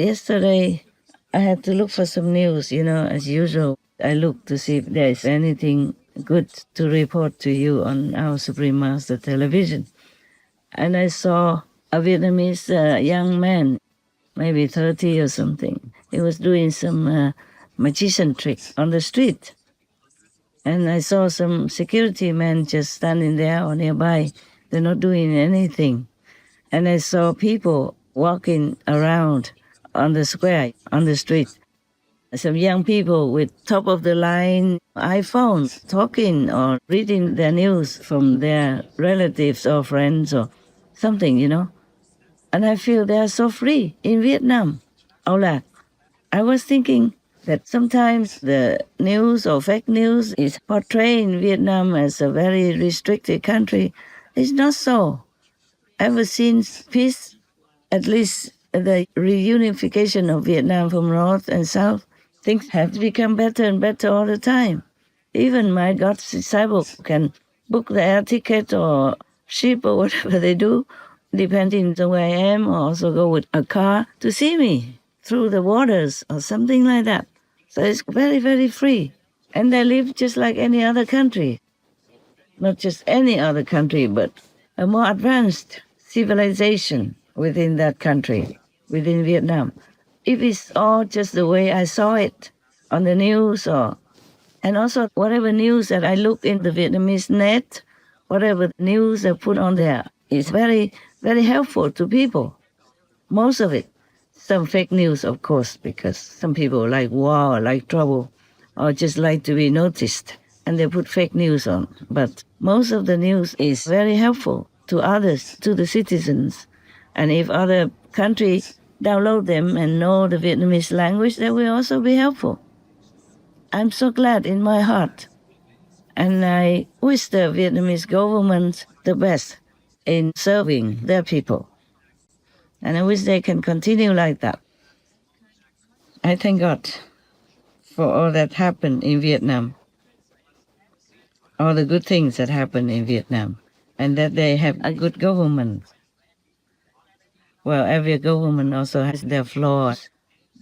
Yesterday, I had to look for some news, as usual. I looked to see if there's anything good to report to you on our Supreme Master television. And I saw a Vietnamese young man, maybe 30 or something. He was doing some magician tricks on the street. And I saw some security men just standing there or nearby. They're not doing anything. And I saw people walking around on the square, on the street. Some young people with top-of-the-line iPhones talking or reading their news from their relatives or friends or something, And I feel they are so free in Vietnam. Ola, I was thinking that sometimes the news or fake news is portraying Vietnam as a very restricted country. It's not so. Ever since peace, at least the reunification of Vietnam from North and South, things have become better and better all the time. Even my God's disciple can book the air ticket or ship or whatever they do, depending on where I am, or also go with a car to see me through the waters or something like that. So it's very, very free. And they live just like any other country. Not just any other country, but a more advanced civilization within that country, within Vietnam. If it's all just the way I saw it on the news, and also whatever news that I look in the Vietnamese net, whatever news they put on there is very, very helpful to people. Most of it. Some fake news, of course, because some people like war, like trouble, or just like to be noticed, and they put fake news on. But most of the news is very helpful to others, to the citizens. And if other countries download them and know the Vietnamese language, that will also be helpful. I'm so glad in my heart. And I wish the Vietnamese government the best in serving their people. And I wish they can continue like that. I thank God for all that happened in Vietnam, all the good things that happened in Vietnam, and that they have a good government. Well, every government also has their flaws,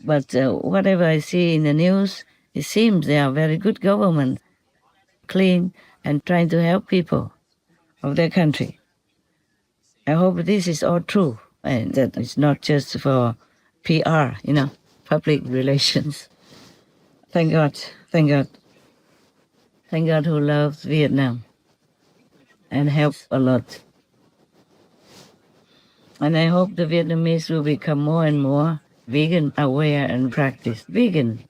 but whatever I see in the news, it seems they are very good government, clean and trying to help people of their country. I hope this is all true and that it's not just for PR, public relations. Thank God, thank God. Thank God who loves Vietnam and helps a lot. And I hope the Vietnamese will become more and more vegan aware and practice vegan.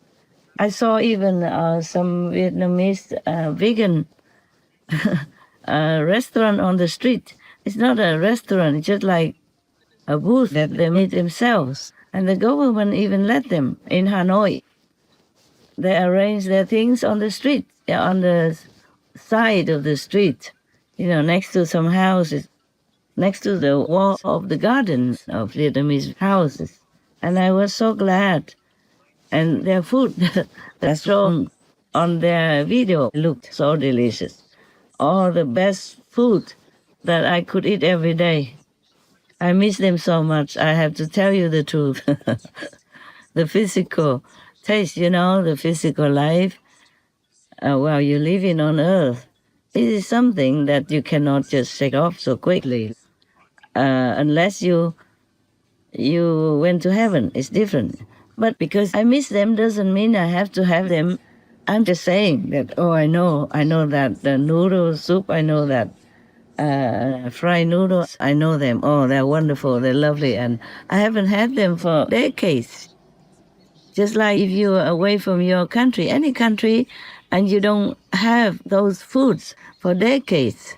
I saw even some Vietnamese vegan restaurant on the street. It's not a restaurant, it's just like a booth that they made themselves. And the government even let them in Hanoi. They arrange their things on the street, on the side of the street, next to some houses, next to the wall of the garden of Vietnamese houses. And I was so glad. And their food that's shown on their video looked so delicious. All the best food that I could eat every day. I miss them so much. I have to tell you the truth. The physical taste, the physical life while you're living on earth, it is something that you cannot just shake off so quickly. Unless you went to heaven, it's different. But because I miss them doesn't mean I have to have them. I'm just saying that, I know that the noodle soup, I know that fried noodles, I know them. Oh, they're wonderful, they're lovely, and I haven't had them for decades. Just like if you're away from your country, any country, and you don't have those foods for decades,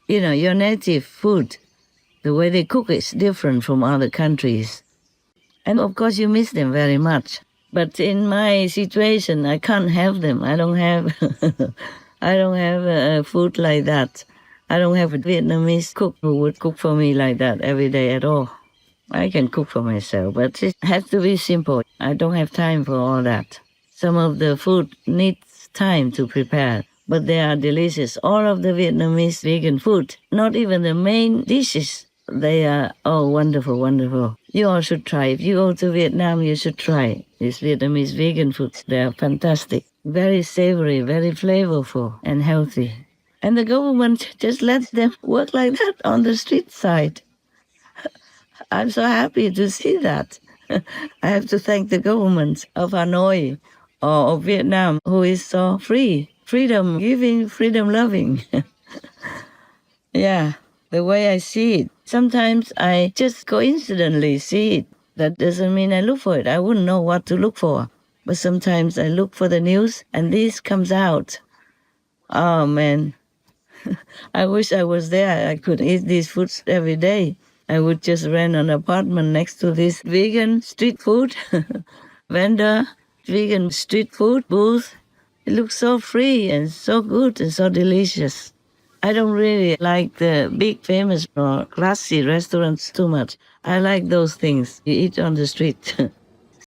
your native food, the way they cook is different from other countries. And of course you miss them very much. But in my situation, I can't have them. I don't have food like that. I don't have a Vietnamese cook who would cook for me like that every day at all. I can cook for myself, but it has to be simple. I don't have time for all that. Some of the food needs time to prepare, but they are delicious. All of the Vietnamese vegan food, not even the main dishes, They are wonderful, wonderful. You all should try. If you go to Vietnam, you should try these Vietnamese vegan foods. They are fantastic. Very savory, very flavorful, and healthy. And the government just lets them work like that on the street side. I'm so happy to see that. I have to thank the government of Hanoi or of Vietnam, who is so free, freedom giving, freedom loving. Yeah, the way I see it. Sometimes I just coincidentally see it. That doesn't mean I look for it. I wouldn't know what to look for. But sometimes I look for the news and this comes out. Oh man, I wish I was there. I could eat these foods every day. I would just rent an apartment next to this vegan street food vendor, vegan street food booth. It looks so free and so good and so delicious. I don't really like the big famous or classy restaurants too much. I like those things you eat on the street.